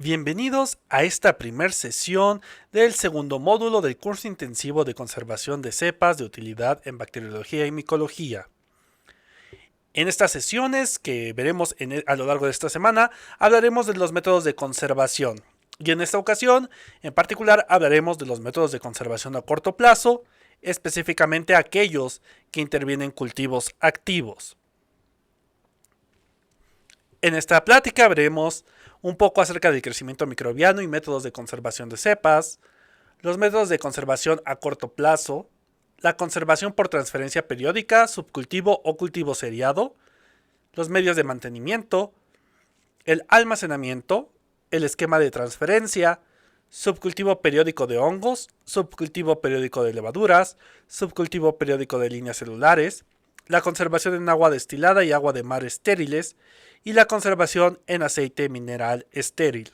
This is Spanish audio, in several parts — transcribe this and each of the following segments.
Bienvenidos a esta primer sesión del segundo módulo del curso intensivo de conservación de cepas de utilidad en bacteriología y micología. En estas sesiones que veremos a lo largo de esta semana, hablaremos de los métodos de conservación. Y en esta ocasión, en particular, hablaremos de los métodos de conservación a corto plazo, específicamente aquellos que intervienen en cultivos activos. En esta plática veremos un poco acerca del crecimiento microbiano y métodos de conservación de cepas, los métodos de conservación a corto plazo, la conservación por transferencia periódica, subcultivo o cultivo seriado, los medios de mantenimiento, el almacenamiento, el esquema de transferencia, subcultivo periódico de hongos, subcultivo periódico de levaduras, subcultivo periódico de líneas celulares, la conservación en agua destilada y agua de mar estériles, y la conservación en aceite mineral estéril.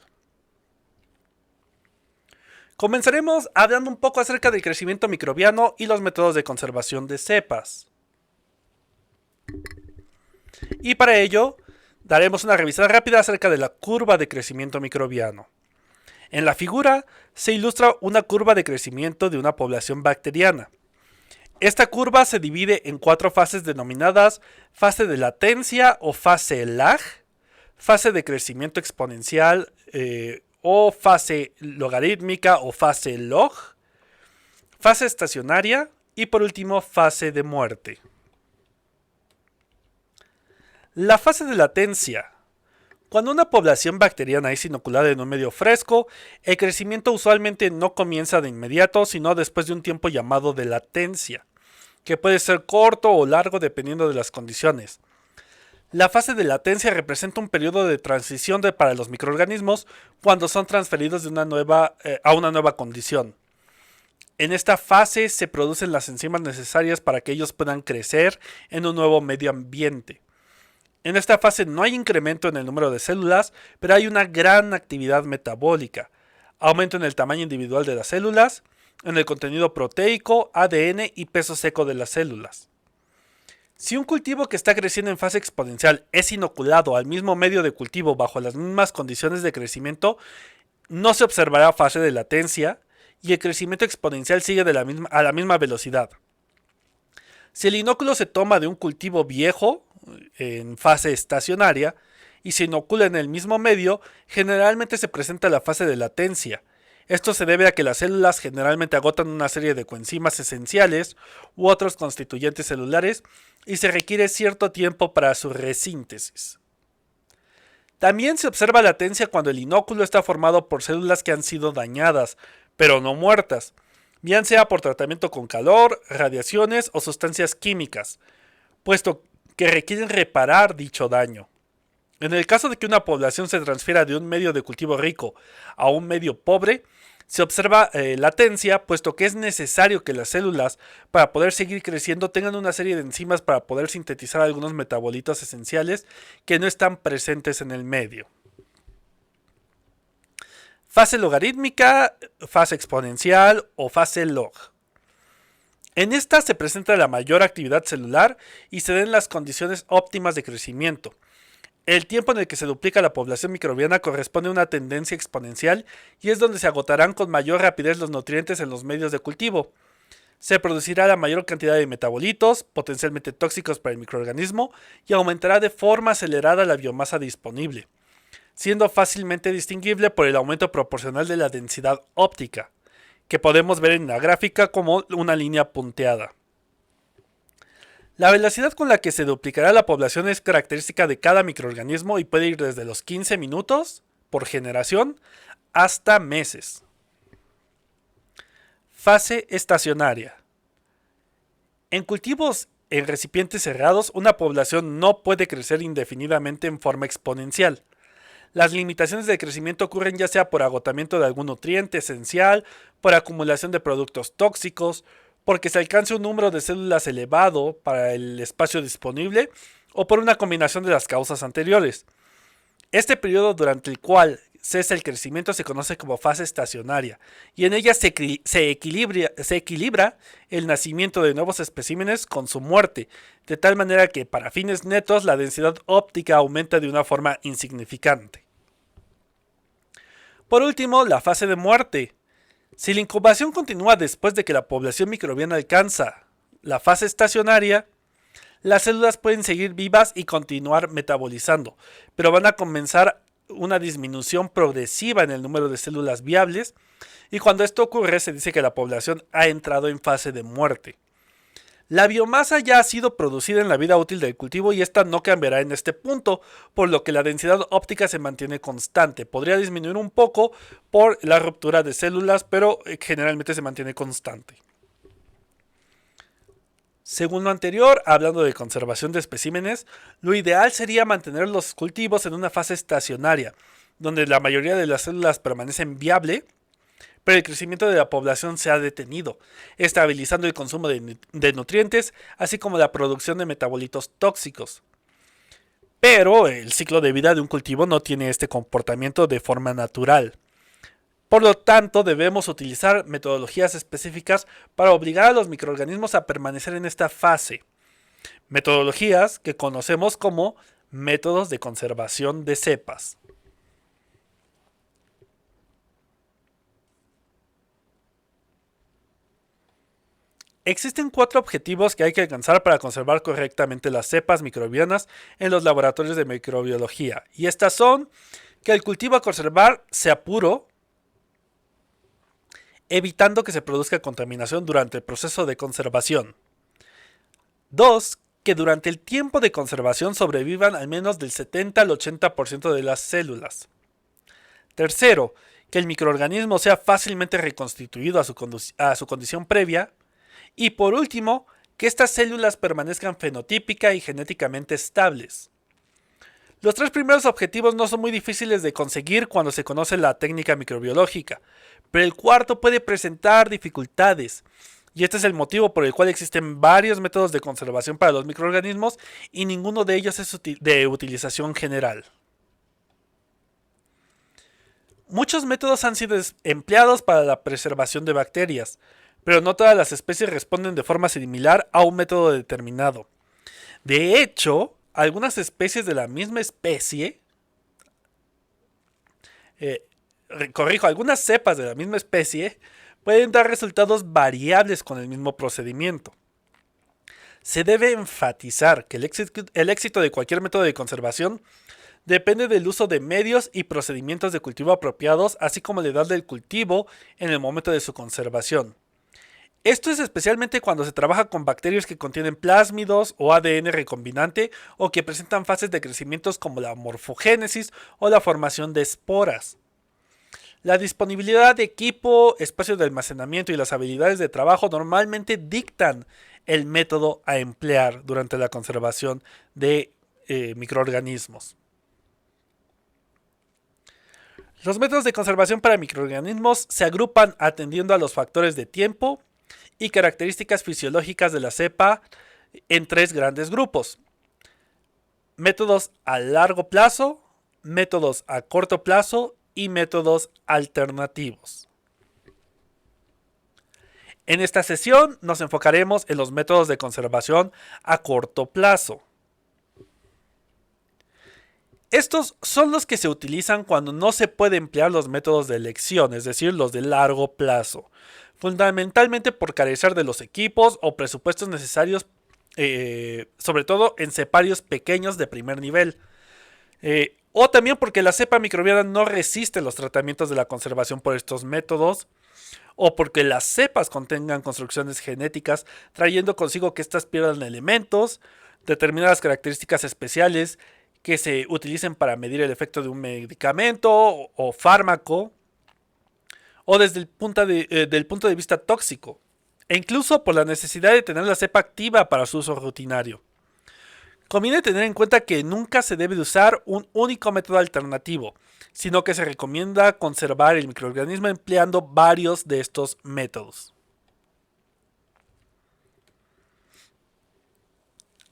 Comenzaremos hablando un poco acerca del crecimiento microbiano y los métodos de conservación de cepas. Y para ello, daremos una revisada rápida acerca de la curva de crecimiento microbiano. En la figura se ilustra una curva de crecimiento de una población bacteriana. Esta curva se divide en 4 fases denominadas fase de latencia o fase lag, fase de crecimiento exponencial o fase logarítmica o fase log, fase estacionaria y por último fase de muerte. La fase de latencia. Cuando una población bacteriana es inoculada en un medio fresco, el crecimiento usualmente no comienza de inmediato, sino después de un tiempo llamado de latencia, que puede ser corto o largo dependiendo de las condiciones. La fase de latencia representa un periodo de transición para los microorganismos cuando son transferidos a una nueva condición. En esta fase se producen las enzimas necesarias para que ellos puedan crecer en un nuevo medio ambiente. En esta fase no hay incremento en el número de células, pero hay una gran actividad metabólica, aumento en el tamaño individual de las células, en el contenido proteico, ADN y peso seco de las células. Si un cultivo que está creciendo en fase exponencial es inoculado al mismo medio de cultivo bajo las mismas condiciones de crecimiento, no se observará fase de latencia y el crecimiento exponencial sigue a la misma velocidad. Si el inóculo se toma de un cultivo viejo, en fase estacionaria, y se inocula en el mismo medio, generalmente se presenta la fase de latencia. Esto se debe a que las células generalmente agotan una serie de coenzimas esenciales u otros constituyentes celulares y se requiere cierto tiempo para su resíntesis. También se observa latencia cuando el inóculo está formado por células que han sido dañadas, pero no muertas, bien sea por tratamiento con calor, radiaciones o sustancias químicas, puesto que requieren reparar dicho daño. En el caso de que una población se transfiera de un medio de cultivo rico a un medio pobre, se observa latencia, puesto que es necesario que las células, para poder seguir creciendo, tengan una serie de enzimas para poder sintetizar algunos metabolitos esenciales que no están presentes en el medio. Fase logarítmica, fase exponencial o fase log. En esta se presenta la mayor actividad celular y se den las condiciones óptimas de crecimiento. El tiempo en el que se duplica la población microbiana corresponde a una tendencia exponencial y es donde se agotarán con mayor rapidez los nutrientes en los medios de cultivo. Se producirá la mayor cantidad de metabolitos, potencialmente tóxicos para el microorganismo, y aumentará de forma acelerada la biomasa disponible, siendo fácilmente distinguible por el aumento proporcional de la densidad óptica, que podemos ver en la gráfica como una línea punteada. La velocidad con la que se duplicará la población es característica de cada microorganismo y puede ir desde los 15 minutos por generación hasta meses. Fase estacionaria. En cultivos en recipientes cerrados, una población no puede crecer indefinidamente en forma exponencial. Las limitaciones de crecimiento ocurren ya sea por agotamiento de algún nutriente esencial, por acumulación de productos tóxicos, porque se alcance un número de células elevado para el espacio disponible o por una combinación de las causas anteriores. Este periodo durante el cual cesa el crecimiento se conoce como fase estacionaria y en ella se equilibra el nacimiento de nuevos especímenes con su muerte, de tal manera que para fines netos la densidad óptica aumenta de una forma insignificante. Por último, la fase de muerte. Si la incubación continúa después de que la población microbiana alcanza la fase estacionaria, las células pueden seguir vivas y continuar metabolizando, pero van a comenzar una disminución progresiva en el número de células viables, y cuando esto ocurre se dice que la población ha entrado en fase de muerte. La biomasa ya ha sido producida en la vida útil del cultivo y esta no cambiará en este punto, por lo que la densidad óptica se mantiene constante. Podría disminuir un poco por la ruptura de células, pero generalmente se mantiene constante. Según lo anterior, hablando de conservación de especímenes, lo ideal sería mantener los cultivos en una fase estacionaria, donde la mayoría de las células permanecen viable, pero el crecimiento de la población se ha detenido, estabilizando el consumo de nutrientes, así como la producción de metabolitos tóxicos. Pero el ciclo de vida de un cultivo no tiene este comportamiento de forma natural. Por lo tanto, debemos utilizar metodologías específicas para obligar a los microorganismos a permanecer en esta fase. Metodologías que conocemos como métodos de conservación de cepas. Existen 4 objetivos que hay que alcanzar para conservar correctamente las cepas microbianas en los laboratorios de microbiología. Y estas son que el cultivo a conservar sea puro, evitando que se produzca contaminación durante el proceso de conservación. 2. Que durante el tiempo de conservación sobrevivan al menos del 70 al 80% de las células. Tercero, que el microorganismo sea fácilmente reconstituido a su condición previa. Y por último, que estas células permanezcan fenotípica y genéticamente estables. Los 3 primeros objetivos no son muy difíciles de conseguir cuando se conoce la técnica microbiológica, pero el cuarto puede presentar dificultades, y este es el motivo por el cual existen varios métodos de conservación para los microorganismos y ninguno de ellos es de utilización general. Muchos métodos han sido empleados para la preservación de bacterias, pero no todas las especies responden de forma similar a un método determinado. De hecho, algunas especies de la misma especie, algunas cepas de la misma especie pueden dar resultados variables con el mismo procedimiento. Se debe enfatizar que el éxito de cualquier método de conservación depende del uso de medios y procedimientos de cultivo apropiados, así como la edad del cultivo en el momento de su conservación. Esto es especialmente cuando se trabaja con bacterias que contienen plásmidos o ADN recombinante o que presentan fases de crecimiento como la morfogénesis o la formación de esporas. La disponibilidad de equipo, espacio de almacenamiento y las habilidades de trabajo normalmente dictan el método a emplear durante la conservación de microorganismos. Los métodos de conservación para microorganismos se agrupan atendiendo a los factores de tiempo y características fisiológicas de la cepa en 3 grandes grupos: métodos a largo plazo, métodos a corto plazo y métodos alternativos. En esta sesión nos enfocaremos en los métodos de conservación a corto plazo. Estos son los que se utilizan cuando no se puede emplear los métodos de elección, es decir, los de largo plazo, fundamentalmente por carecer de los equipos o presupuestos necesarios, sobre todo en ceparios pequeños de primer nivel, o también porque la cepa microbiana no resiste los tratamientos de la conservación por estos métodos, o porque las cepas contengan construcciones genéticas, trayendo consigo que éstas pierdan elementos, determinadas características especiales que se utilicen para medir el efecto de un medicamento o fármaco, o desde el punto de vista tóxico, e incluso por la necesidad de tener la cepa activa para su uso rutinario. Conviene tener en cuenta que nunca se debe de usar un único método alternativo, sino que se recomienda conservar el microorganismo empleando varios de estos métodos.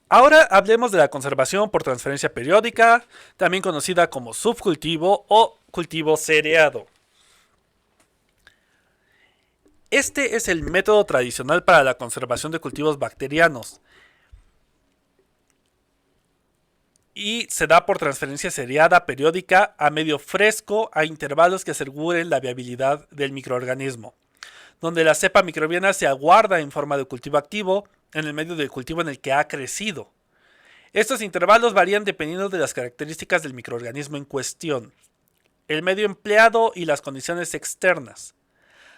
Ahora hablemos de la conservación por transferencia periódica, también conocida como subcultivo o cultivo seriado. Este es el método tradicional para la conservación de cultivos bacterianos. y se da por transferencia seriada periódica a medio fresco a intervalos que aseguren la viabilidad del microorganismo, donde la cepa microbiana se aguarda en forma de cultivo activo en el medio de cultivo en el que ha crecido. Estos intervalos varían dependiendo de las características del microorganismo en cuestión, el medio empleado y las condiciones externas.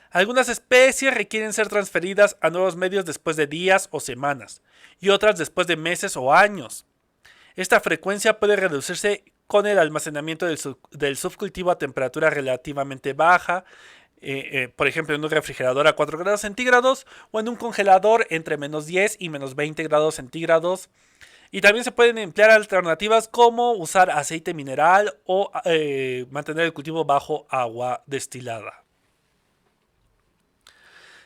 Algunas especies requieren ser transferidas a nuevos medios después de días o semanas, y otras después de meses o años. Esta frecuencia puede reducirse con el almacenamiento del subcultivo a temperatura relativamente baja, por ejemplo en un refrigerador a 4 grados centígrados o en un congelador entre menos 10 y menos 20 grados centígrados. Y también se pueden emplear alternativas como usar aceite mineral o mantener el cultivo bajo agua destilada.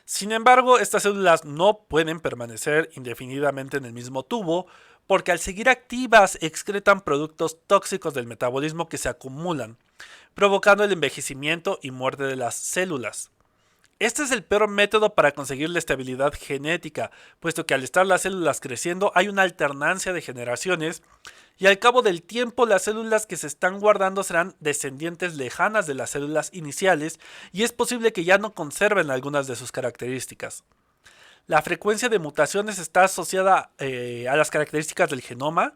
Sin embargo, estas células no pueden permanecer indefinidamente en el mismo tubo porque al seguir activas excretan productos tóxicos del metabolismo que se acumulan, provocando el envejecimiento y muerte de las células. Este es el peor método para conseguir la estabilidad genética, puesto que al estar las células creciendo hay una alternancia de generaciones y al cabo del tiempo las células que se están guardando serán descendientes lejanas de las células iniciales y es posible que ya no conserven algunas de sus características. La frecuencia de mutaciones está asociada a las características del genoma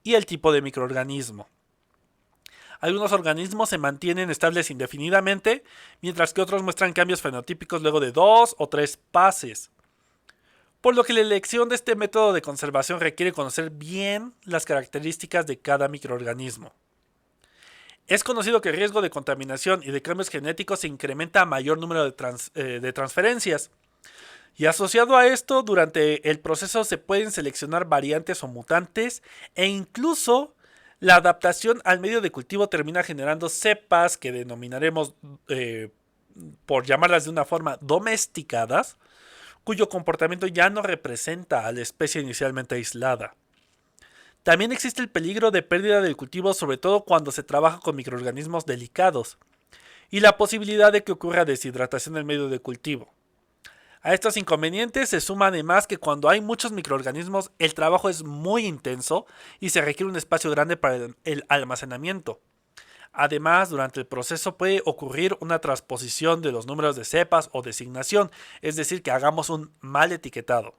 y el tipo de microorganismo. Algunos organismos se mantienen estables indefinidamente, mientras que otros muestran cambios fenotípicos luego de 2 o 3 pases. Por lo que la elección de este método de conservación requiere conocer bien las características de cada microorganismo. Es conocido que el riesgo de contaminación y de cambios genéticos se incrementa a mayor número de transferencias. Y asociado a esto, durante el proceso se pueden seleccionar variantes o mutantes e incluso la adaptación al medio de cultivo termina generando cepas que denominaremos, por llamarlas de una forma, domesticadas, cuyo comportamiento ya no representa a la especie inicialmente aislada. También existe el peligro de pérdida del cultivo, sobre todo cuando se trabaja con microorganismos delicados, y la posibilidad de que ocurra deshidratación del medio de cultivo. A estos inconvenientes se suma además que cuando hay muchos microorganismos el trabajo es muy intenso y se requiere un espacio grande para el almacenamiento. Además, durante el proceso puede ocurrir una transposición de los números de cepas o designación, es decir, que hagamos un mal etiquetado.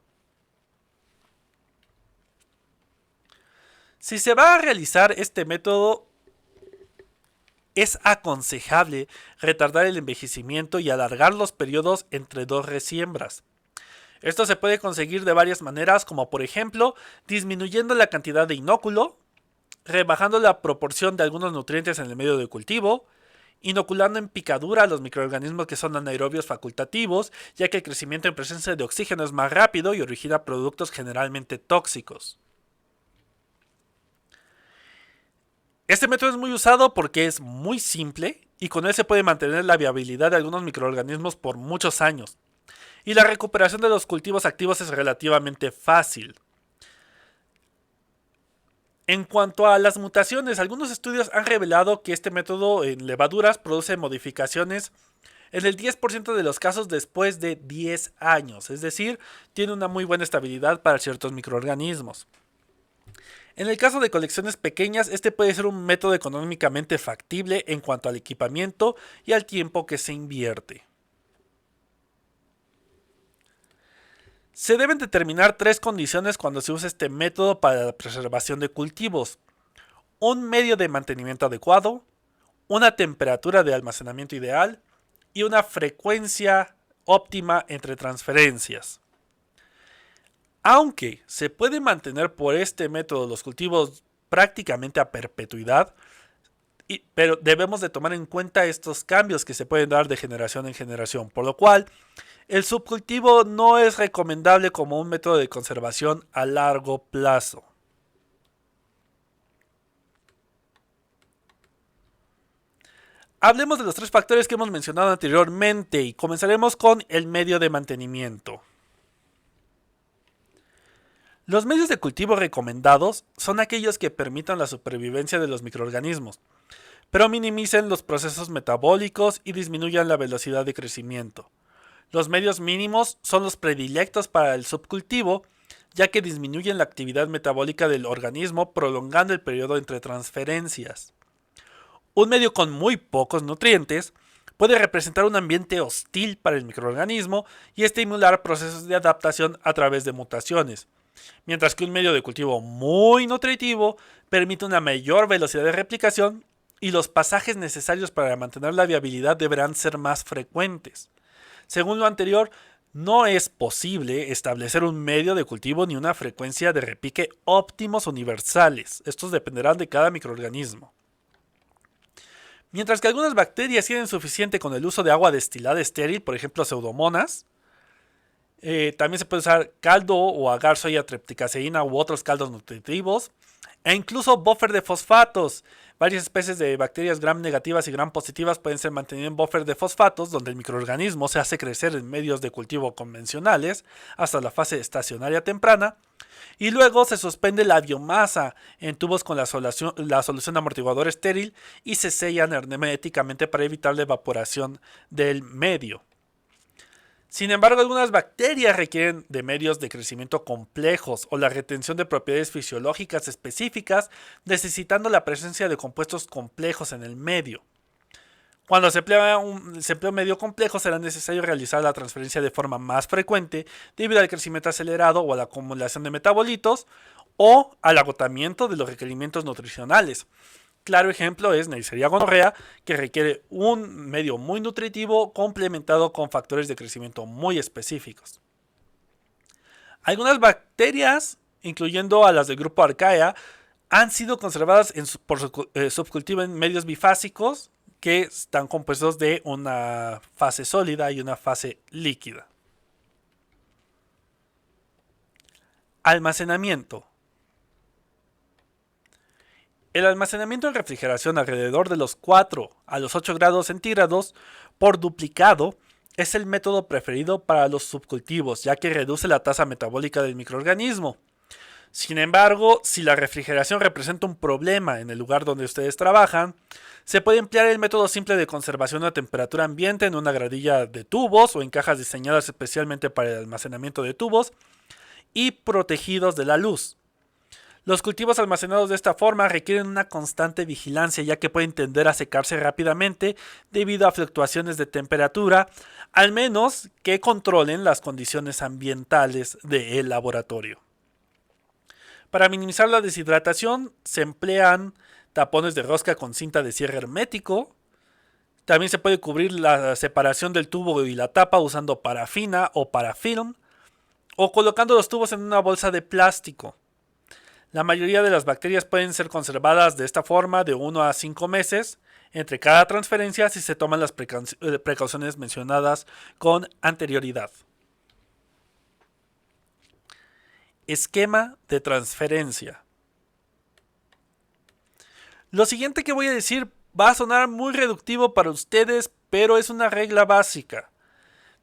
Si se va a realizar este método, es aconsejable retardar el envejecimiento y alargar los periodos entre dos resiembras. Esto se puede conseguir de varias maneras, como por ejemplo disminuyendo la cantidad de inóculo, rebajando la proporción de algunos nutrientes en el medio de cultivo, inoculando en picadura a los microorganismos que son anaerobios facultativos, ya que el crecimiento en presencia de oxígeno es más rápido y origina productos generalmente tóxicos. Este método es muy usado porque es muy simple y con él se puede mantener la viabilidad de algunos microorganismos por muchos años. Y la recuperación de los cultivos activos es relativamente fácil. En cuanto a las mutaciones, algunos estudios han revelado que este método en levaduras produce modificaciones en el 10% de los casos después de 10 años, es decir, tiene una muy buena estabilidad para ciertos microorganismos. En el caso de colecciones pequeñas, este puede ser un método económicamente factible en cuanto al equipamiento y al tiempo que se invierte. Se deben determinar 3 condiciones cuando se usa este método para la preservación de cultivos: un medio de mantenimiento adecuado, una temperatura de almacenamiento ideal y una frecuencia óptima entre transferencias. Aunque se puede mantener por este método los cultivos prácticamente a perpetuidad, pero debemos de tomar en cuenta estos cambios que se pueden dar de generación en generación, por lo cual el subcultivo no es recomendable como un método de conservación a largo plazo. Hablemos de los 3 factores que hemos mencionado anteriormente y comenzaremos con el medio de mantenimiento. Los medios de cultivo recomendados son aquellos que permitan la supervivencia de los microorganismos, pero minimicen los procesos metabólicos y disminuyan la velocidad de crecimiento. Los medios mínimos son los predilectos para el subcultivo, ya que disminuyen la actividad metabólica del organismo, prolongando el periodo entre transferencias. Un medio con muy pocos nutrientes puede representar un ambiente hostil para el microorganismo y estimular procesos de adaptación a través de mutaciones, mientras que un medio de cultivo muy nutritivo permite una mayor velocidad de replicación y los pasajes necesarios para mantener la viabilidad deberán ser más frecuentes. Según lo anterior, no es posible establecer un medio de cultivo ni una frecuencia de repique óptimos universales. Estos dependerán de cada microorganismo. Mientras que algunas bacterias tienen suficiente con el uso de agua destilada estéril, por ejemplo pseudomonas, también se puede usar caldo o agar soya tripticaseína u otros caldos nutritivos, e incluso buffer de fosfatos. Varias especies de bacterias gram negativas y gram positivas pueden ser mantenidas en buffer de fosfatos, donde el microorganismo se hace crecer en medios de cultivo convencionales hasta la fase estacionaria temprana, y luego se suspende la biomasa en tubos con la solución amortiguador estéril y se sellan herméticamente para evitar la evaporación del medio. Sin embargo, algunas bacterias requieren de medios de crecimiento complejos o la retención de propiedades fisiológicas específicas, necesitando la presencia de compuestos complejos en el medio. Cuando se emplea un medio complejo, será necesario realizar la transferencia de forma más frecuente debido al crecimiento acelerado o a la acumulación de metabolitos o al agotamiento de los requerimientos nutricionales. Claro ejemplo es Neisseria gonorrea, que requiere un medio muy nutritivo complementado con factores de crecimiento muy específicos. Algunas bacterias, incluyendo a las del grupo Archaea, han sido conservadas por subcultivo en medios bifásicos que están compuestos de una fase sólida y una fase líquida. Almacenamiento. El almacenamiento en refrigeración alrededor de los 4 a los 8 grados centígrados por duplicado es el método preferido para los subcultivos, ya que reduce la tasa metabólica del microorganismo. Sin embargo, si la refrigeración representa un problema en el lugar donde ustedes trabajan, se puede emplear el método simple de conservación a temperatura ambiente en una gradilla de tubos o en cajas diseñadas especialmente para el almacenamiento de tubos y protegidos de la luz. Los cultivos almacenados de esta forma requieren una constante vigilancia, ya que pueden tender a secarse rápidamente debido a fluctuaciones de temperatura, al menos que controlen las condiciones ambientales del laboratorio. Para minimizar la deshidratación se emplean tapones de rosca con cinta de cierre hermético. También se puede cubrir la separación del tubo y la tapa usando parafina o parafilm, o colocando los tubos en una bolsa de plástico. La mayoría de las bacterias pueden ser conservadas de esta forma de 1 a 5 meses entre cada transferencia si se toman las precauciones mencionadas con anterioridad. Esquema de transferencia. Lo siguiente que voy a decir va a sonar muy reductivo para ustedes, pero es una regla básica.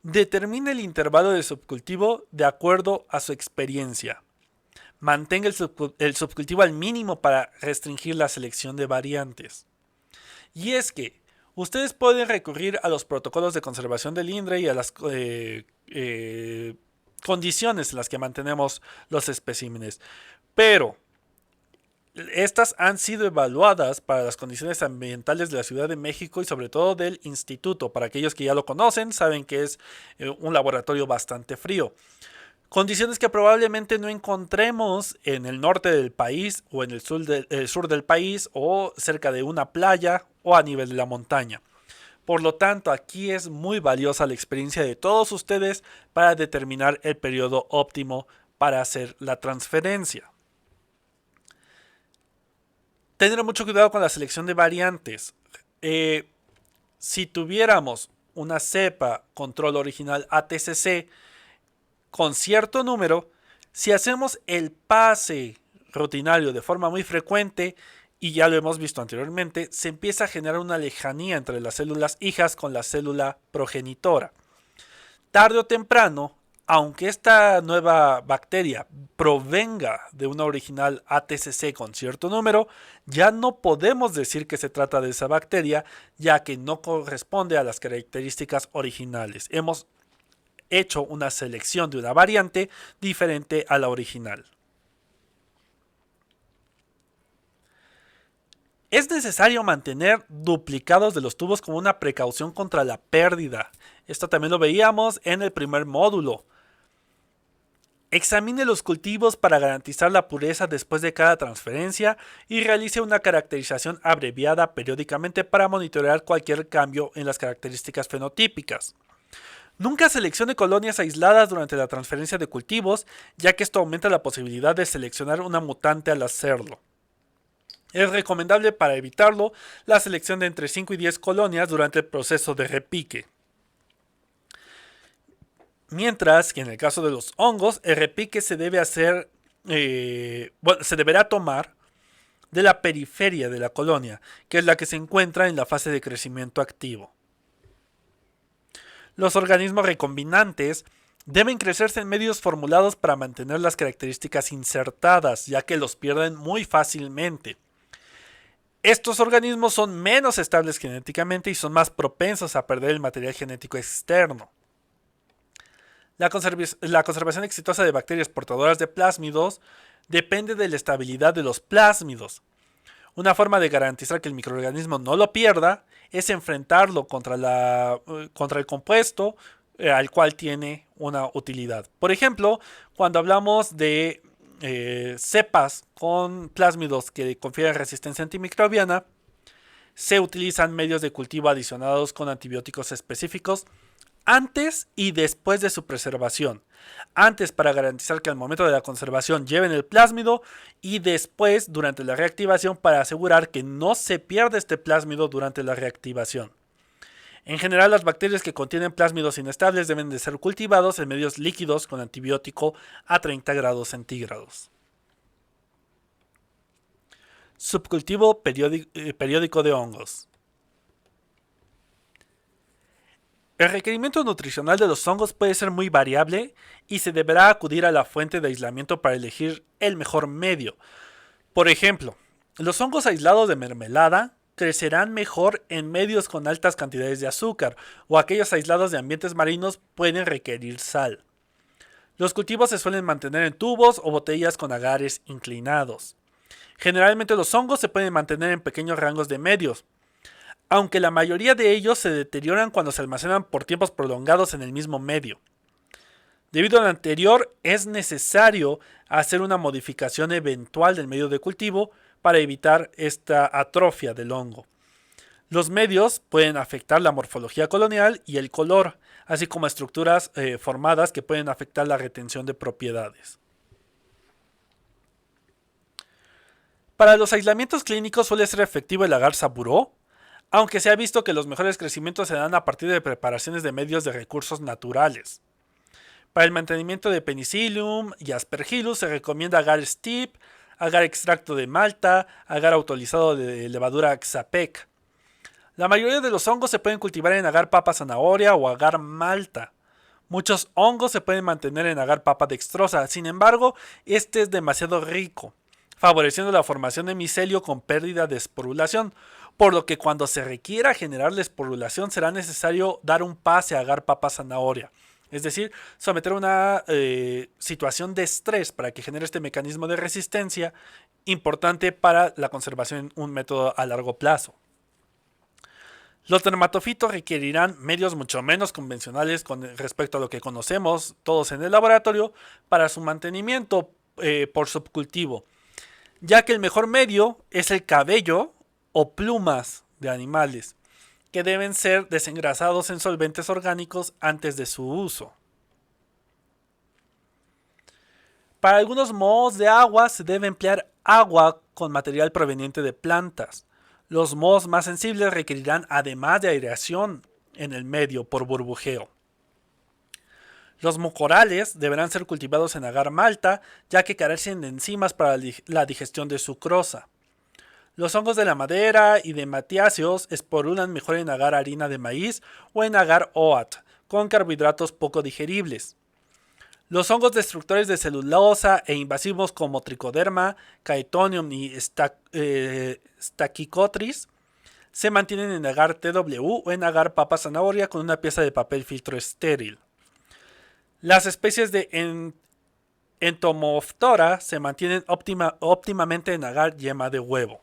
Determine el intervalo de subcultivo de acuerdo a su experiencia. Mantenga el subcultivo al mínimo para restringir la selección de variantes. Y es que ustedes pueden recurrir a los protocolos de conservación del INRE y a las condiciones en las que mantenemos los especímenes. Pero estas han sido evaluadas para las condiciones ambientales de la Ciudad de México y sobre todo del instituto. Para aquellos que ya lo conocen, saben que es un laboratorio bastante frío. Condiciones que probablemente no encontremos en el norte del país o en el sur del país o cerca de una playa o a nivel de la montaña. Por lo tanto, aquí es muy valiosa la experiencia de todos ustedes para determinar el periodo óptimo para hacer la transferencia. Tener mucho cuidado con la selección de variantes. Si tuviéramos una cepa control original ATCC con cierto número, si hacemos el pase rutinario de forma muy frecuente, y ya lo hemos visto anteriormente, se empieza a generar una lejanía entre las células hijas con la célula progenitora. Tarde o temprano, aunque esta nueva bacteria provenga de una original ATCC con cierto número, ya no podemos decir que se trata de esa bacteria, ya que no corresponde a las características originales. Hemos hecho una selección de una variante diferente a la original. Es necesario mantener duplicados de los tubos como una precaución contra la pérdida. Esto también lo veíamos en el primer módulo. Examine los cultivos para garantizar la pureza después de cada transferencia y realice una caracterización abreviada periódicamente para monitorear cualquier cambio en las características fenotípicas. Nunca seleccione colonias aisladas durante la transferencia de cultivos, ya que esto aumenta la posibilidad de seleccionar una mutante al hacerlo. Es recomendable para evitarlo la selección de entre 5 y 10 colonias durante el proceso de repique. Mientras que en el caso de los hongos, el repique se debe hacer, se deberá tomar de la periferia de la colonia, que es la que se encuentra en la fase de crecimiento activo. Los organismos recombinantes deben crecerse en medios formulados para mantener las características insertadas, ya que los pierden muy fácilmente. Estos organismos son menos estables genéticamente y son más propensos a perder el material genético externo. La conservación exitosa de bacterias portadoras de plásmidos depende de la estabilidad de los plásmidos. Una forma de garantizar que el microorganismo no lo pierda es enfrentarlo contra el compuesto al cual tiene una utilidad. Por ejemplo, cuando hablamos de cepas con plásmidos que confieren resistencia antimicrobiana, se utilizan medios de cultivo adicionados con antibióticos específicos antes y después de su preservación. Antes para garantizar que al momento de la conservación lleven el plásmido y después durante la reactivación para asegurar que no se pierda este plásmido durante la reactivación. En general, las bacterias que contienen plásmidos inestables deben de ser cultivados en medios líquidos con antibiótico a 30 grados centígrados. Subcultivo periódico de hongos. El requerimiento nutricional de los hongos puede ser muy variable y se deberá acudir a la fuente de aislamiento para elegir el mejor medio. Por ejemplo, los hongos aislados de mermelada crecerán mejor en medios con altas cantidades de azúcar, o aquellos aislados de ambientes marinos pueden requerir sal. Los cultivos se suelen mantener en tubos o botellas con agares inclinados. Generalmente los hongos se pueden mantener en pequeños rangos de medios, aunque la mayoría de ellos se deterioran cuando se almacenan por tiempos prolongados en el mismo medio. Debido a lo anterior, es necesario hacer una modificación eventual del medio de cultivo para evitar esta atrofia del hongo. Los medios pueden afectar la morfología colonial y el color, así como estructuras formadas que pueden afectar la retención de propiedades. Para los aislamientos clínicos suele ser efectivo el agar saburó, aunque se ha visto que los mejores crecimientos se dan a partir de preparaciones de medios de recursos naturales. Para el mantenimiento de Penicillium y Aspergillus se recomienda agar steep, agar extracto de malta, agar autorizado de levadura Xapec. La mayoría de los hongos se pueden cultivar en agar papa zanahoria o agar malta. Muchos hongos se pueden mantener en agar papa dextrosa, sin embargo, este es demasiado rico, favoreciendo la formación de micelio con pérdida de esporulación, por lo que cuando se requiera generar la esporulación será necesario dar un pase a agar papa zanahoria. Es decir, someter a una situación de estrés para que genere este mecanismo de resistencia importante para la conservación en un método a largo plazo. Los dermatofitos requerirán medios mucho menos convencionales con respecto a lo que conocemos todos en el laboratorio para su mantenimiento por subcultivo, ya que el mejor medio es el cabello o plumas de animales, que deben ser desengrasados en solventes orgánicos antes de su uso. Para algunos mohos de agua se debe emplear agua con material proveniente de plantas. Los mohos más sensibles requerirán además de aireación en el medio por burbujeo. Los mucorales deberán ser cultivados en agar malta, ya que carecen de enzimas para la digestión de sucrosa. Los hongos de la madera y de matiáceos esporulan mejor en agar harina de maíz o en agar OAT, con carbohidratos poco digeribles. Los hongos destructores de celulosa e invasivos como Trichoderma, Chaetonium y Stachycotris se mantienen en agar TW o en agar papa zanahoria con una pieza de papel filtro estéril. Las especies de Entomophtera se mantienen óptimamente en agar yema de huevo.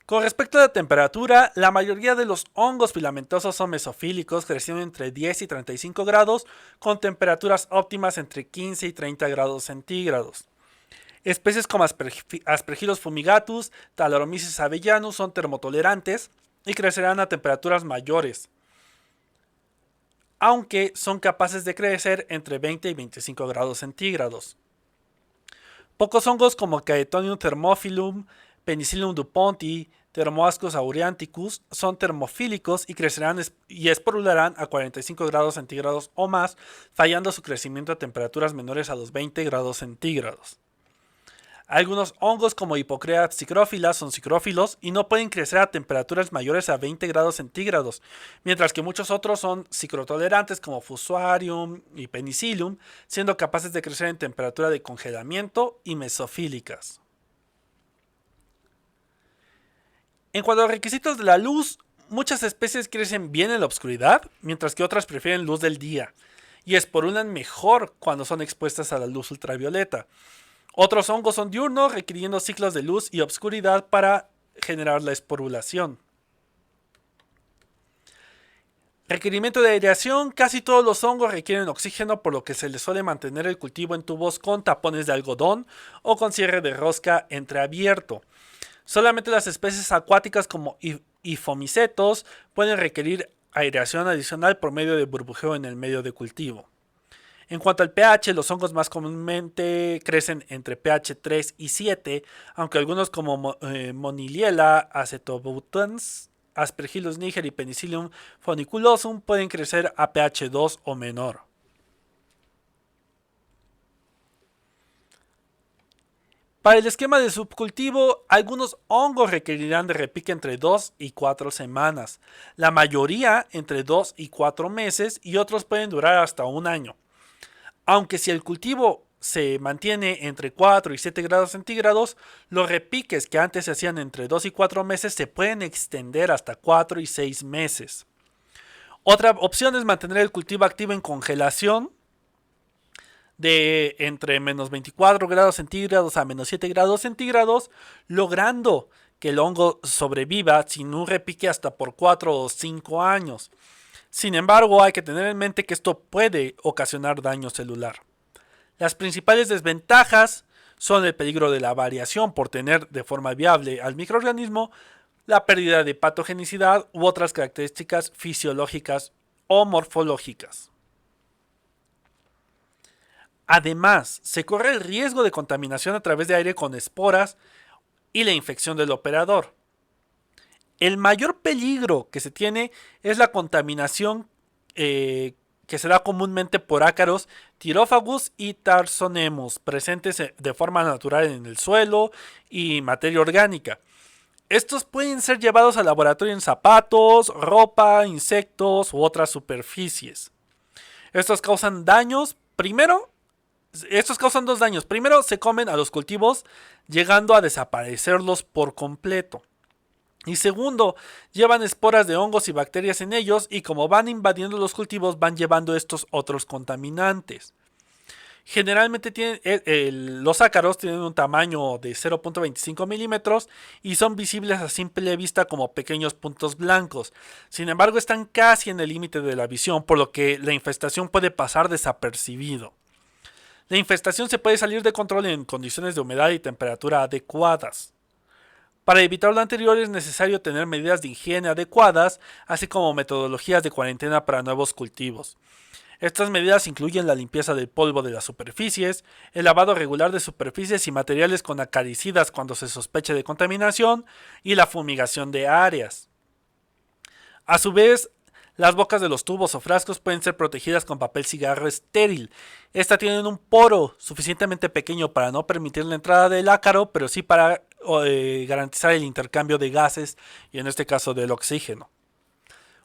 Con respecto a la temperatura, la mayoría de los hongos filamentosos son mesofílicos, creciendo entre 10 y 35 grados, con temperaturas óptimas entre 15 y 30 grados centígrados. Especies como Aspergillus fumigatus, Talaromyces avellanus son termotolerantes y crecerán a temperaturas mayores, aunque son capaces de crecer entre 20 y 25 grados centígrados. Pocos hongos como Chaetonium thermophilum, Penicillium duponti, Thermoascus aureaticus son termofílicos y crecerán y esporularán a 45 grados centígrados o más, fallando su crecimiento a temperaturas menores a los 20 grados centígrados. Algunos hongos como Hippocrea psicrófila son psicrófilos y no pueden crecer a temperaturas mayores a 20 grados centígrados, mientras que muchos otros son psicrotolerantes como Fusarium y Penicillium, siendo capaces de crecer en temperatura de congelamiento y mesofílicas. En cuanto a los requisitos de la luz, muchas especies crecen bien en la oscuridad, mientras que otras prefieren luz del día, y esporulan mejor cuando son expuestas a la luz ultravioleta. Otros hongos son diurnos, requiriendo ciclos de luz y obscuridad para generar la esporulación. Requerimiento de aireación. Casi todos los hongos requieren oxígeno, por lo que se les suele mantener el cultivo en tubos con tapones de algodón o con cierre de rosca entreabierto. Solamente las especies acuáticas como Iphomicetos pueden requerir aireación adicional por medio de burbujeo en el medio de cultivo. En cuanto al pH, los hongos más comúnmente crecen entre pH 3 y 7, aunque algunos como Moniliella acetobutans, Aspergillus niger y Penicillium funiculosum pueden crecer a pH 2 o menor. Para el esquema de subcultivo, algunos hongos requerirán de repique entre 2 y 4 semanas, la mayoría entre 2 y 4 meses y otros pueden durar hasta un año. Aunque si el cultivo se mantiene entre 4 y 7 grados centígrados, los repiques que antes se hacían entre 2 y 4 meses se pueden extender hasta 4 y 6 meses. Otra opción es mantener el cultivo activo en congelación de entre menos 24 grados centígrados a menos 7 grados centígrados, logrando que el hongo sobreviva sin un repique hasta por 4 o 5 años. Sin embargo, hay que tener en mente que esto puede ocasionar daño celular. Las principales desventajas son el peligro de la variación por tener de forma viable al microorganismo, la pérdida de patogenicidad u otras características fisiológicas o morfológicas. Además, se corre el riesgo de contaminación a través de aire con esporas y la infección del operador. El mayor peligro que se tiene es la contaminación que se da comúnmente por ácaros Thyrophagous y Tarsonemus, presentes de forma natural en el suelo y materia orgánica. Estos pueden ser llevados al laboratorio en zapatos, ropa, insectos u otras superficies. Estos causan daños. Estos causan dos daños. Primero, se comen a los cultivos, llegando a desaparecerlos por completo. Y segundo, llevan esporas de hongos y bacterias en ellos y como van invadiendo los cultivos van llevando estos otros contaminantes. Generalmente los ácaros tienen un tamaño de 0.25 milímetros y son visibles a simple vista como pequeños puntos blancos. Sin embargo, están casi en el límite de la visión, por lo que la infestación puede pasar desapercibido. La infestación se puede salir de control en condiciones de humedad y temperatura adecuadas. Para evitar lo anterior es necesario tener medidas de higiene adecuadas, así como metodologías de cuarentena para nuevos cultivos. Estas medidas incluyen la limpieza del polvo de las superficies, el lavado regular de superficies y materiales con acaricidas cuando se sospeche de contaminación y la fumigación de áreas. A su vez, las bocas de los tubos o frascos pueden ser protegidas con papel cigarro estéril. Estas tienen un poro suficientemente pequeño para no permitir la entrada del ácaro, pero sí para garantizar el intercambio de gases y en este caso del oxígeno.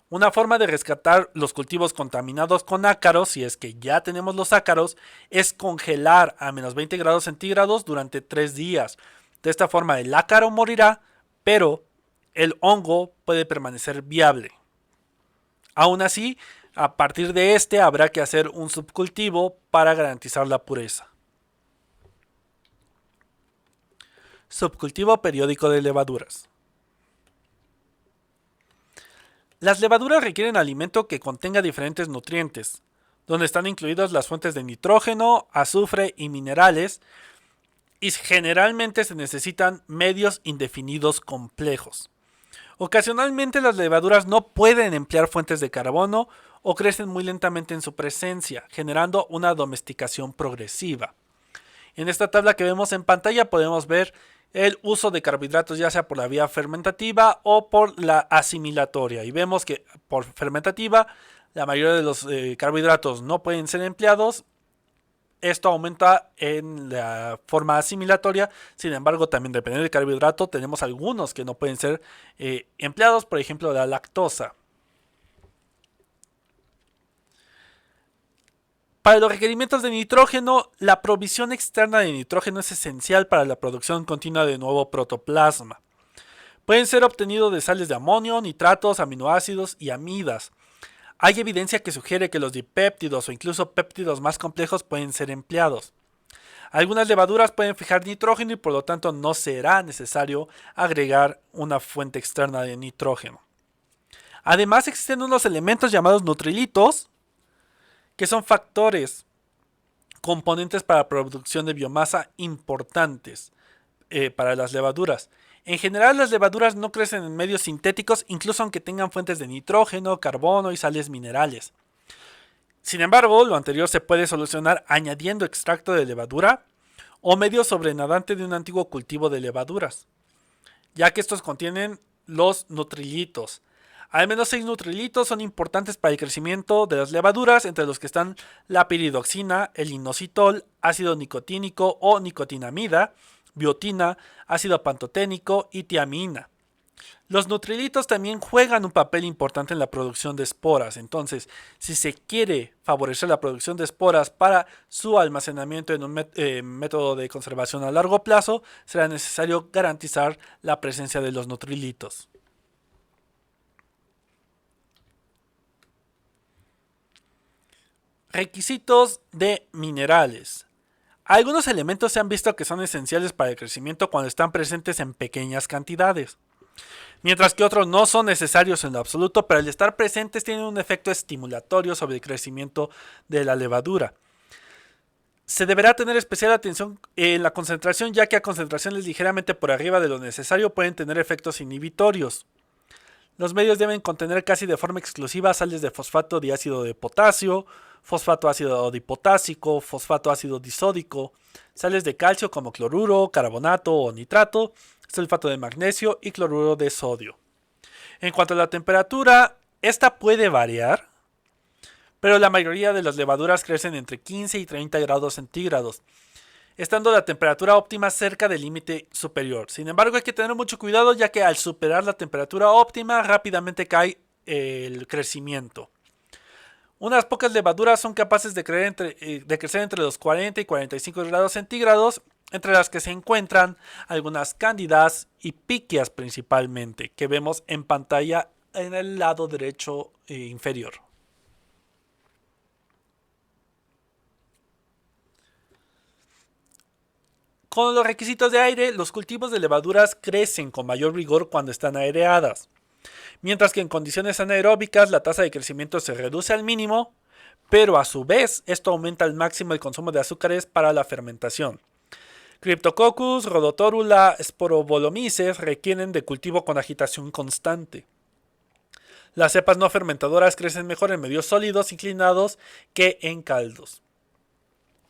Una forma de rescatar los cultivos contaminados con ácaros, si es que ya tenemos los ácaros, es congelar a menos 20 grados centígrados durante 3 días. De esta forma el ácaro morirá, pero el hongo puede permanecer viable. Aún así, a partir de este habrá que hacer un subcultivo para garantizar la pureza. Subcultivo periódico de levaduras. Las levaduras requieren alimento que contenga diferentes nutrientes, donde están incluidas las fuentes de nitrógeno, azufre y minerales, y generalmente se necesitan medios indefinidos complejos. Ocasionalmente las levaduras no pueden emplear fuentes de carbono o crecen muy lentamente en su presencia, generando una domesticación progresiva. En esta tabla que vemos en pantalla podemos ver el uso de carbohidratos ya sea por la vía fermentativa o por la asimilatoria. Y vemos que por fermentativa la mayoría de los carbohidratos no pueden ser empleados. Esto aumenta en la forma asimilatoria. Sin embargo, también dependiendo del carbohidrato, tenemos algunos que no pueden ser empleados. Por ejemplo, la lactosa. Para los requerimientos de nitrógeno, la provisión externa de nitrógeno es esencial para la producción continua de nuevo protoplasma. Pueden ser obtenidos de sales de amonio, nitratos, aminoácidos y amidas. Hay evidencia que sugiere que los dipéptidos o incluso péptidos más complejos pueden ser empleados. Algunas levaduras pueden fijar nitrógeno y por lo tanto no será necesario agregar una fuente externa de nitrógeno. Además existen unos elementos llamados nutrilitos, que son factores, componentes para la producción de biomasa importantes para las levaduras. En general, las levaduras no crecen en medios sintéticos, incluso aunque tengan fuentes de nitrógeno, carbono y sales minerales. Sin embargo, lo anterior se puede solucionar añadiendo extracto de levadura o medio sobrenadante de un antiguo cultivo de levaduras, ya que estos contienen los nutrilitos. Al menos 6 nutrilitos son importantes para el crecimiento de las levaduras, entre los que están la piridoxina, el inositol, ácido nicotínico o nicotinamida, biotina, ácido pantoténico y tiamina. Los nutrilitos también juegan un papel importante en la producción de esporas. Entonces, si se quiere favorecer la producción de esporas para su almacenamiento en un método de conservación a largo plazo, será necesario garantizar la presencia de los nutrilitos. Requisitos de minerales. Algunos elementos se han visto que son esenciales para el crecimiento cuando están presentes en pequeñas cantidades, mientras que otros no son necesarios en lo absoluto, pero al estar presentes tienen un efecto estimulatorio sobre el crecimiento de la levadura. Se deberá tener especial atención en la concentración, ya que a concentraciones ligeramente por arriba de lo necesario pueden tener efectos inhibitorios. Los medios deben contener casi de forma exclusiva sales de fosfato diácido de potasio, fosfato ácido dipotásico, fosfato ácido disódico, sales de calcio como cloruro, carbonato o nitrato, sulfato de magnesio y cloruro de sodio. En cuanto a la temperatura, esta puede variar, pero la mayoría de las levaduras crecen entre 15 y 30 grados centígrados, estando la temperatura óptima cerca del límite superior. Sin embargo, hay que tener mucho cuidado, ya que al superar la temperatura óptima rápidamente cae el crecimiento. Unas pocas levaduras son capaces de crecer entre los 40 y 45 grados centígrados, entre las que se encuentran algunas cándidas y piquias principalmente, que vemos en pantalla en el lado derecho inferior. Con los requisitos de aire, los cultivos de levaduras crecen con mayor vigor cuando están aireadas, mientras que en condiciones anaeróbicas la tasa de crecimiento se reduce al mínimo, pero a su vez esto aumenta al máximo el consumo de azúcares para la fermentación. Cryptococcus, Rhodotórula, Sporobolomyces requieren de cultivo con agitación constante. Las cepas no fermentadoras crecen mejor en medios sólidos inclinados que en caldos.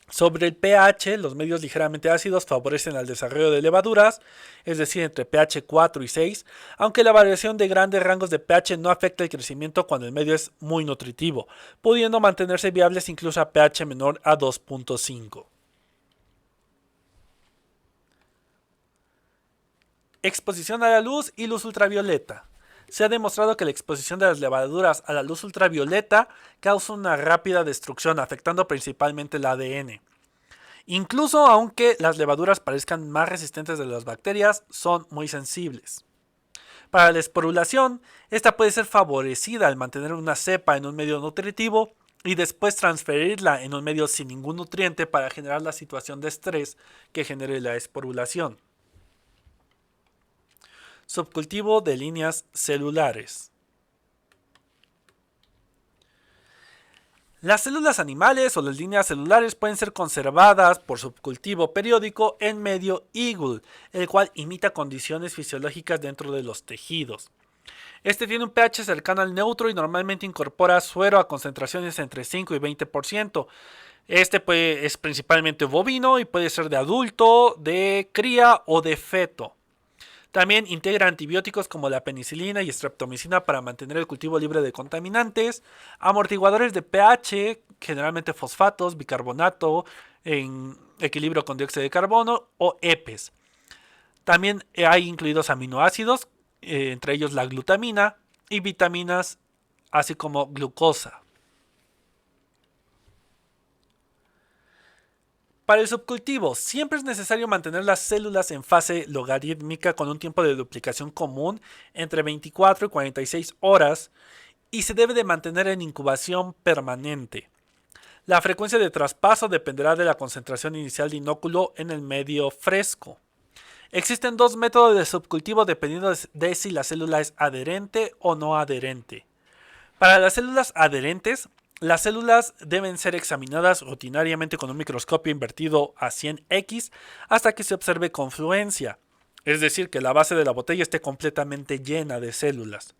Sobre el pH, los medios ligeramente ácidos favorecen al desarrollo de levaduras, es decir, entre pH 4 y 6, aunque la variación de grandes rangos de pH no afecta el crecimiento cuando el medio es muy nutritivo, pudiendo mantenerse viables incluso a pH menor a 2.5. Exposición a la luz y luz ultravioleta. Se ha demostrado que la exposición de las levaduras a la luz ultravioleta causa una rápida destrucción, afectando principalmente el ADN. Incluso aunque las levaduras parezcan más resistentes de las bacterias, son muy sensibles. Para la esporulación, esta puede ser favorecida al mantener una cepa en un medio nutritivo y después transferirla en un medio sin ningún nutriente para generar la situación de estrés que genere la esporulación. Subcultivo de líneas celulares. Las células animales o las líneas celulares pueden ser conservadas por subcultivo periódico en medio Eagle, el cual imita condiciones fisiológicas dentro de los tejidos. Este tiene un pH cercano al neutro y normalmente incorpora suero a concentraciones entre 5 y 20%. Este es principalmente bovino y puede ser de adulto, de cría o de feto. También integra antibióticos como la penicilina y streptomicina para mantener el cultivo libre de contaminantes, amortiguadores de pH, generalmente fosfatos, bicarbonato en equilibrio con dióxido de carbono o EPEs. También hay incluidos aminoácidos, entre ellos la glutamina y vitaminas, así como glucosa. Para el subcultivo, siempre es necesario mantener las células en fase logarítmica con un tiempo de duplicación común entre 24 y 46 horas y se debe de mantener en incubación permanente. La frecuencia de traspaso dependerá de la concentración inicial de inóculo en el medio fresco. Existen dos métodos de subcultivo dependiendo de si la célula es adherente o no adherente. Para las células adherentes, las células deben ser examinadas rutinariamente con un microscopio invertido a 100x hasta que se observe confluencia, es decir, que la base de la botella esté completamente llena de células.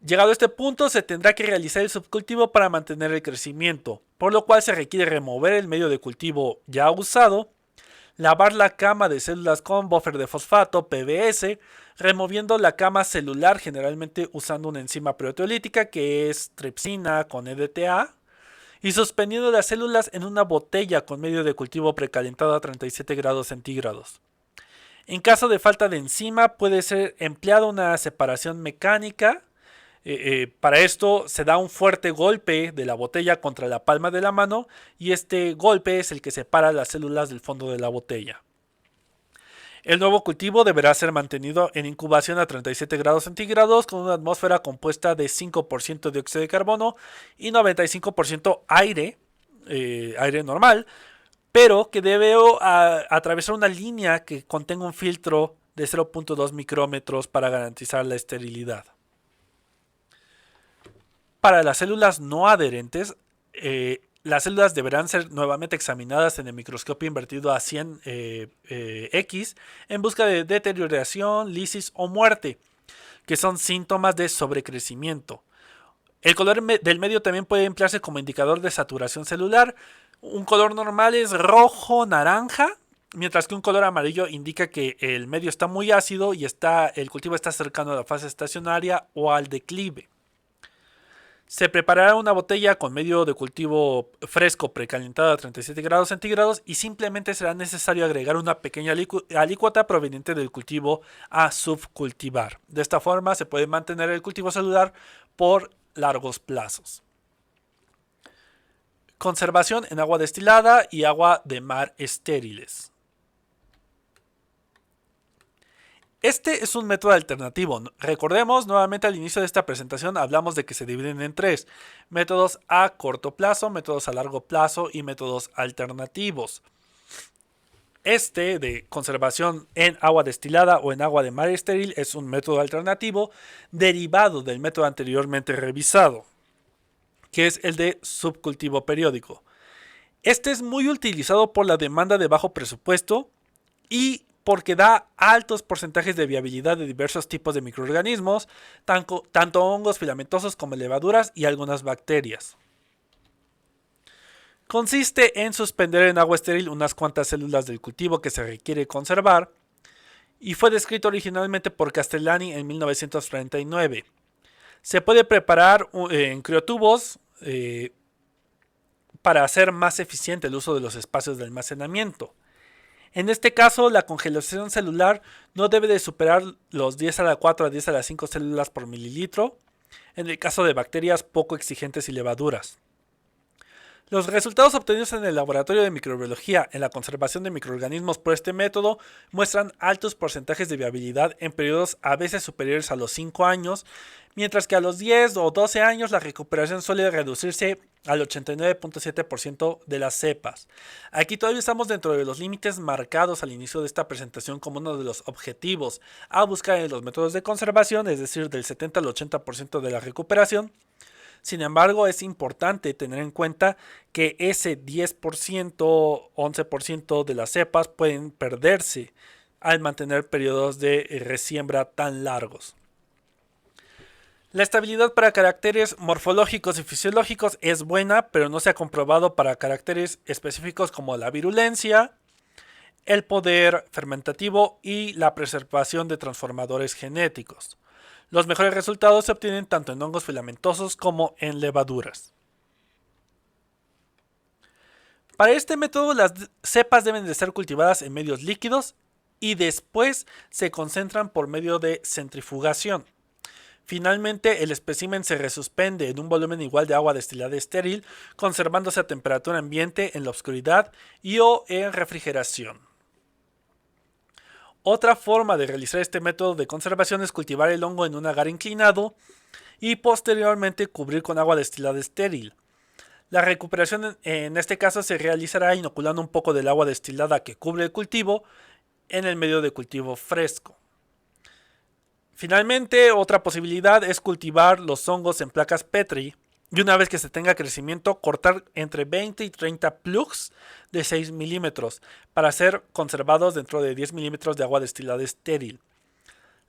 Llegado a este punto, se tendrá que realizar el subcultivo para mantener el crecimiento, por lo cual se requiere remover el medio de cultivo ya usado, lavar la cama de células con buffer de fosfato, PBS, removiendo la cama celular generalmente usando una enzima proteolítica que es tripsina con EDTA y suspendiendo las células en una botella con medio de cultivo precalentado a 37 grados centígrados. En caso de falta de enzima puede ser empleada una separación mecánica. Para esto se da un fuerte golpe de la botella contra la palma de la mano y este golpe es el que separa las células del fondo de la botella. El nuevo cultivo deberá ser mantenido en incubación a 37 grados centígrados con una atmósfera compuesta de 5% dióxido de carbono y 95% aire, aire normal, pero que debe atravesar una línea que contenga un filtro de 0.2 micrómetros para garantizar la esterilidad. Para las células no adherentes, las células deberán ser nuevamente examinadas en el microscopio invertido a 100x en busca de deterioración, lisis o muerte, que son síntomas de sobrecrecimiento. El color del medio también puede emplearse como indicador de saturación celular. Un color normal es rojo-naranja, mientras que un color amarillo indica que el medio está muy ácido y el cultivo está cercano a la fase estacionaria o al declive. Se preparará una botella con medio de cultivo fresco precalentado a 37 grados centígrados y simplemente será necesario agregar una pequeña alícuota proveniente del cultivo a subcultivar. De esta forma se puede mantener el cultivo celular por largos plazos. Conservación en agua destilada y agua de mar estériles. Este es un método alternativo. Recordemos, nuevamente al inicio de esta presentación hablamos de que se dividen en tres: métodos a corto plazo, métodos a largo plazo y métodos alternativos. Este de conservación en agua destilada o en agua de mar estéril es un método alternativo derivado del método anteriormente revisado, que es el de subcultivo periódico. Este es muy utilizado por la demanda de bajo presupuesto y porque da altos porcentajes de viabilidad de diversos tipos de microorganismos, tanto hongos filamentosos como levaduras y algunas bacterias. Consiste en suspender en agua estéril unas cuantas células del cultivo que se requiere conservar y fue descrito originalmente por Castellani en 1939. Se puede preparar en criotubos para hacer más eficiente el uso de los espacios de almacenamiento. En este caso, la congelación celular no debe de superar los 10 a la 4 a 10 a la 5 células por mililitro, en el caso de bacterias poco exigentes y levaduras. Los resultados obtenidos en el laboratorio de microbiología en la conservación de microorganismos por este método muestran altos porcentajes de viabilidad en periodos a veces superiores a los 5 años, mientras que a los 10 o 12 años la recuperación suele reducirse al 89.7% de las cepas. Aquí todavía estamos dentro de los límites marcados al inicio de esta presentación como uno de los objetivos a buscar en los métodos de conservación, es decir, del 70 al 80% de la recuperación. Sin embargo, es importante tener en cuenta que ese 10%, 11% de las cepas pueden perderse al mantener periodos de resiembra tan largos. La estabilidad para caracteres morfológicos y fisiológicos es buena, pero no se ha comprobado para caracteres específicos como la virulencia, el poder fermentativo y la preservación de transformadores genéticos. Los mejores resultados se obtienen tanto en hongos filamentosos como en levaduras. Para este método, las cepas deben de ser cultivadas en medios líquidos y después se concentran por medio de centrifugación. Finalmente, el espécimen se resuspende en un volumen igual de agua destilada estéril, conservándose a temperatura ambiente en la oscuridad y o en refrigeración. Otra forma de realizar este método de conservación es cultivar el hongo en un agar inclinado y posteriormente cubrir con agua destilada estéril. La recuperación en este caso se realizará inoculando un poco del agua destilada que cubre el cultivo en el medio de cultivo fresco. Finalmente, otra posibilidad es cultivar los hongos en placas Petri y una vez que se tenga crecimiento, cortar entre 20 y 30 plugs de 6 milímetros para ser conservados dentro de 10 milímetros de agua destilada estéril.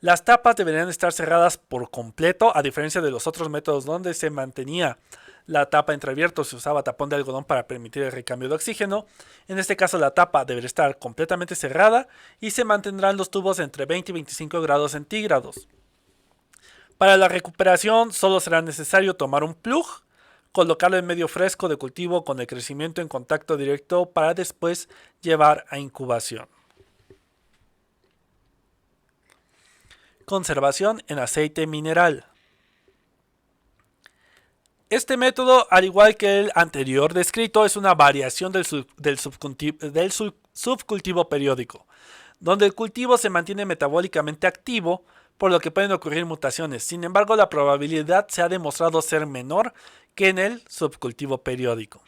Las tapas deberían estar cerradas por completo, a diferencia de los otros métodos donde se mantenía la tapa entreabierta o se usaba tapón de algodón para permitir el recambio de oxígeno. En este caso la tapa debería estar completamente cerrada y se mantendrán los tubos entre 20 y 25 grados centígrados. Para la recuperación solo será necesario tomar un plug, colocarlo en medio fresco de cultivo con el crecimiento en contacto directo para después llevar a incubación. Conservación en aceite mineral. Este método, al igual que el anterior descrito, es una variación del subcultivo periódico, donde el cultivo se mantiene metabólicamente activo, por lo que pueden ocurrir mutaciones. Sin embargo, la probabilidad se ha demostrado ser menor que en el subcultivo periódico.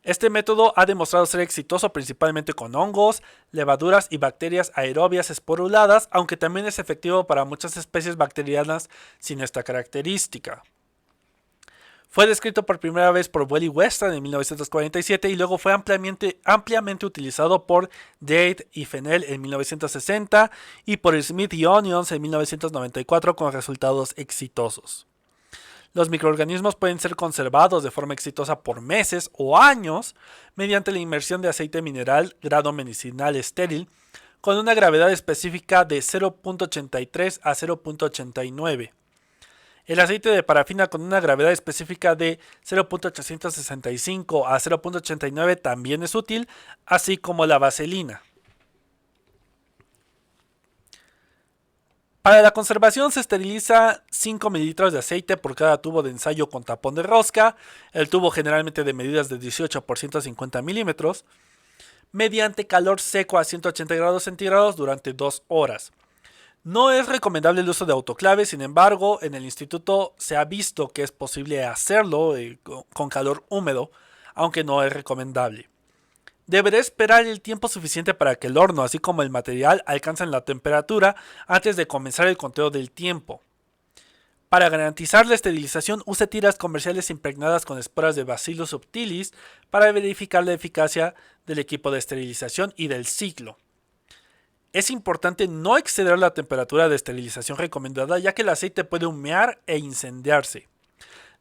Este método ha demostrado ser exitoso principalmente con hongos, levaduras y bacterias aerobias esporuladas, aunque también es efectivo para muchas especies bacterianas sin esta característica. Fue descrito por primera vez por Welly Weston en 1947 y luego fue ampliamente utilizado por Dade y Fennell en 1960 y por Smith y Onions en 1994 con resultados exitosos. Los microorganismos pueden ser conservados de forma exitosa por meses o años mediante la inmersión de aceite mineral grado medicinal estéril con una gravedad específica de 0.83 a 0.89. El aceite de parafina con una gravedad específica de 0.865 a 0.89 también es útil, así como la vaselina. Para la conservación se esteriliza 5 ml de aceite por cada tubo de ensayo con tapón de rosca, el tubo generalmente de medidas de 18 por 150 milímetros, mediante calor seco a 180 grados centígrados durante 2 horas. No es recomendable el uso de autoclaves, sin embargo, en el instituto se ha visto que es posible hacerlo con calor húmedo, aunque no es recomendable. Deberá esperar el tiempo suficiente para que el horno, así como el material, alcancen la temperatura antes de comenzar el conteo del tiempo. Para garantizar la esterilización, use tiras comerciales impregnadas con esporas de Bacillus subtilis para verificar la eficacia del equipo de esterilización y del ciclo. Es importante no exceder la temperatura de esterilización recomendada, ya que el aceite puede humear e incendiarse.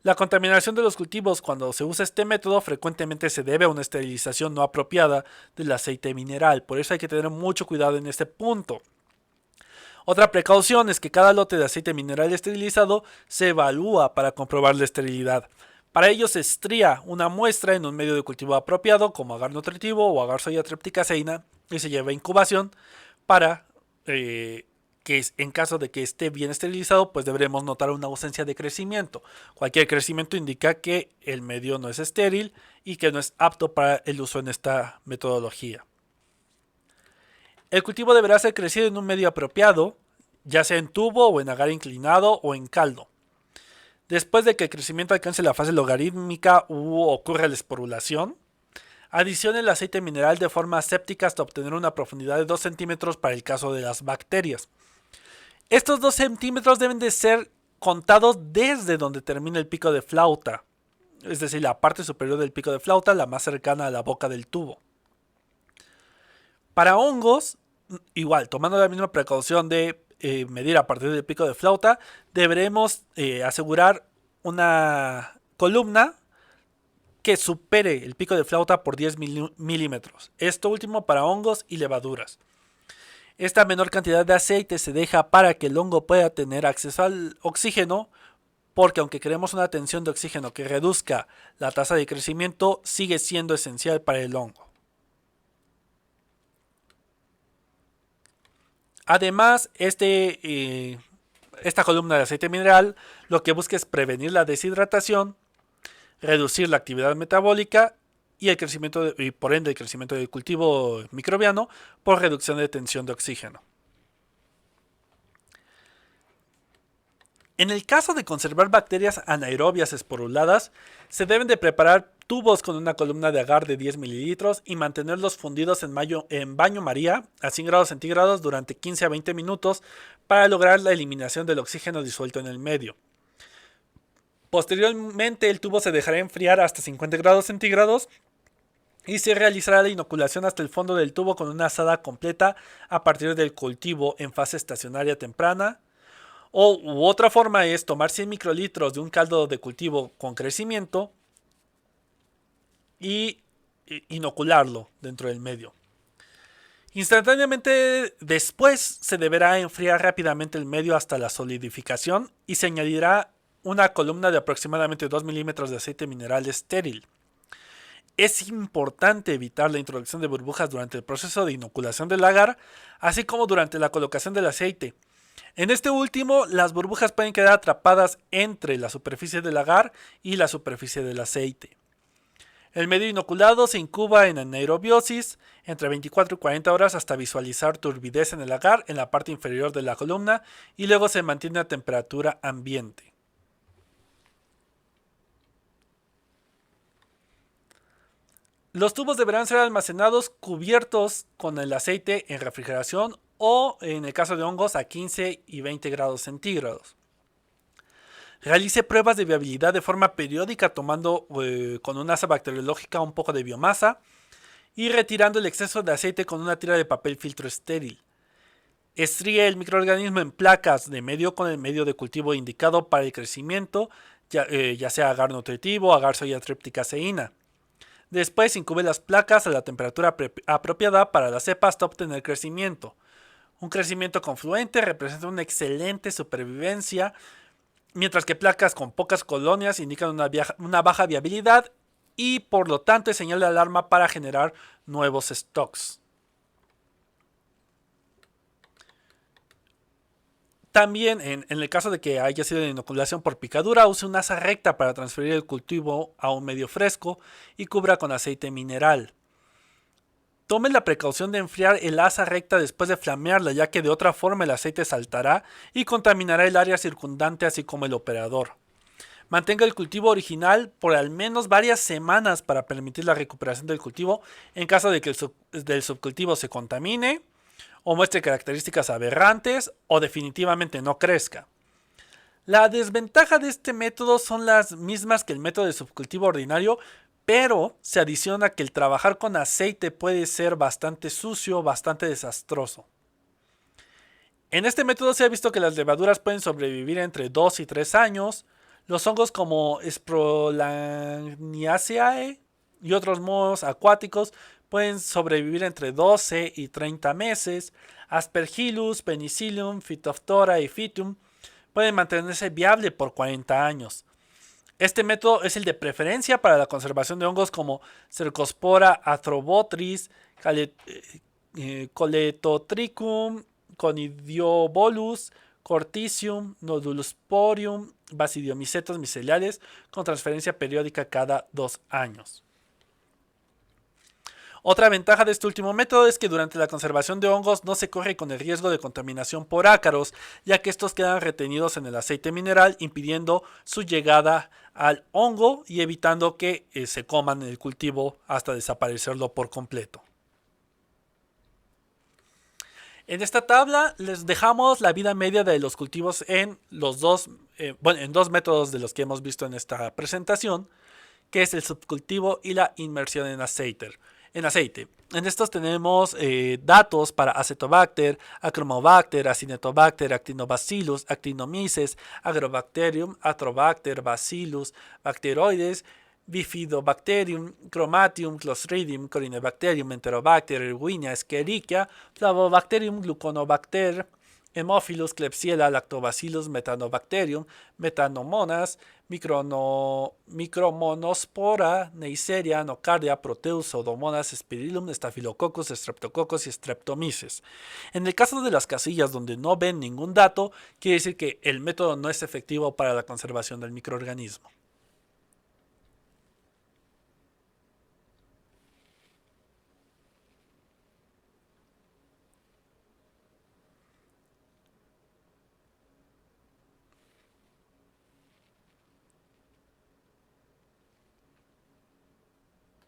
La contaminación de los cultivos cuando se usa este método frecuentemente se debe a una esterilización no apropiada del aceite mineral, por eso hay que tener mucho cuidado en este punto. Otra precaución es que cada lote de aceite mineral esterilizado se evalúa para comprobar la esterilidad. Para ello se estría una muestra en un medio de cultivo apropiado como agar nutritivo o agar soya tripticaseina y se lleva a incubación para que es, en caso de que esté bien esterilizado, pues deberemos notar una ausencia de crecimiento. Cualquier crecimiento indica que el medio no es estéril y que no es apto para el uso en esta metodología. El cultivo deberá ser crecido en un medio apropiado, ya sea en tubo o en agar inclinado o en caldo. Después de que el crecimiento alcance la fase logarítmica u ocurra la esporulación, adicione el aceite mineral de forma aséptica hasta obtener una profundidad de 2 centímetros para el caso de las bacterias. Estos 2 centímetros deben de ser contados desde donde termina el pico de flauta, es decir, la parte superior del pico de flauta, la más cercana a la boca del tubo. Para hongos, igual, tomando la misma precaución de medir a partir del pico de flauta, deberemos asegurar una columna que supere el pico de flauta por 10 milímetros. Esto último para hongos y levaduras. Esta menor cantidad de aceite se deja para que el hongo pueda tener acceso al oxígeno, porque aunque queremos una tensión de oxígeno que reduzca la tasa de crecimiento, sigue siendo esencial para el hongo. Además, esta columna de aceite mineral lo que busca es prevenir la deshidratación, reducir la actividad metabólica y el crecimiento y por ende el crecimiento del cultivo microbiano por reducción de tensión de oxígeno. En el caso de conservar bacterias anaerobias esporuladas, se deben de preparar tubos con una columna de agar de 10 mililitros y mantenerlos fundidos en baño María a 100 grados centígrados durante 15 a 20 minutos para lograr la eliminación del oxígeno disuelto en el medio. Posteriormente el tubo se dejará enfriar hasta 50 grados centígrados y se realizará la inoculación hasta el fondo del tubo con una asada completa a partir del cultivo en fase estacionaria temprana. U otra forma es tomar 100 microlitros de un caldo de cultivo con crecimiento y inocularlo dentro del medio. Instantáneamente después se deberá enfriar rápidamente el medio hasta la solidificación y se añadirá una columna de aproximadamente 2 milímetros de aceite mineral estéril. Es importante evitar la introducción de burbujas durante el proceso de inoculación del agar, así como durante la colocación del aceite. En este último, las burbujas pueden quedar atrapadas entre la superficie del agar y la superficie del aceite. El medio inoculado se incuba en anaerobiosis entre 24 y 40 horas hasta visualizar turbidez en el agar en la parte inferior de la columna y luego se mantiene a temperatura ambiente. Los tubos deberán ser almacenados cubiertos con el aceite en refrigeración o, en el caso de hongos, a 15 y 20 grados centígrados. Realice pruebas de viabilidad de forma periódica tomando con una asa bacteriológica un poco de biomasa y retirando el exceso de aceite con una tira de papel filtro estéril. Estríe el microorganismo en placas de medio con el medio de cultivo indicado para el crecimiento, ya sea agar nutritivo, agar soya tripticaseína. Después incube las placas a la temperatura apropiada para la cepa hasta obtener crecimiento. Un crecimiento confluente representa una excelente supervivencia, mientras que placas con pocas colonias indican una baja viabilidad y por lo tanto es señal de alarma para generar nuevos stocks. También en el caso de que haya sido de inoculación por picadura, use una asa recta para transferir el cultivo a un medio fresco y cubra con aceite mineral. Tome la precaución de enfriar el asa recta después de flamearla, ya que de otra forma el aceite saltará y contaminará el área circundante así como el operador. Mantenga el cultivo original por al menos varias semanas para permitir la recuperación del cultivo en caso de que el subcultivo se contamine o muestre características aberrantes o definitivamente no crezca. La desventaja de este método son las mismas que el método de subcultivo ordinario, pero se adiciona que el trabajar con aceite puede ser bastante sucio, bastante desastroso. En este método se ha visto que las levaduras pueden sobrevivir entre 2 y 3 años. Los hongos como Sprolaniaceae y otros mohos acuáticos pueden sobrevivir entre 12 y 30 meses. Aspergillus, Penicillium, Phytophthora y Phytum pueden mantenerse viable por 40 años. Este método es el de preferencia para la conservación de hongos como Cercospora atrobotris, Coletotrichum, Conidiobolus, Corticium, Nodulosporium, Basidiomycetos miceliales con transferencia periódica cada 2 años. Otra ventaja de este último método es que durante la conservación de hongos no se corre con el riesgo de contaminación por ácaros, ya que estos quedan retenidos en el aceite mineral, impidiendo su llegada al hongo y evitando que se coman el cultivo hasta desaparecerlo por completo. En esta tabla les dejamos la vida media de los cultivos en los dos métodos de los que hemos visto en esta presentación, que es el subcultivo y la inmersión en aceite. En estos tenemos datos para Acetobacter, Achromobacter, Acinetobacter, Actinobacillus, Actinomyces, Agrobacterium, Atrobacter, Bacillus, Bacteroides, Bifidobacterium, Chromatium, Clostridium, Corynebacterium, Enterobacter, Erwinia, Escherichia, Flavobacterium, Gluconobacter, Haemophilus, Klebsiella, Lactobacillus, Methanobacterium, Metanomonas, Micromonospora, Neisseria, Nocardia, Proteus, Pseudomonas, Spirillum, Staphylococcus, Streptococcus y Streptomyces. En el caso de las casillas donde no ven ningún dato, quiere decir que el método no es efectivo para la conservación del microorganismo.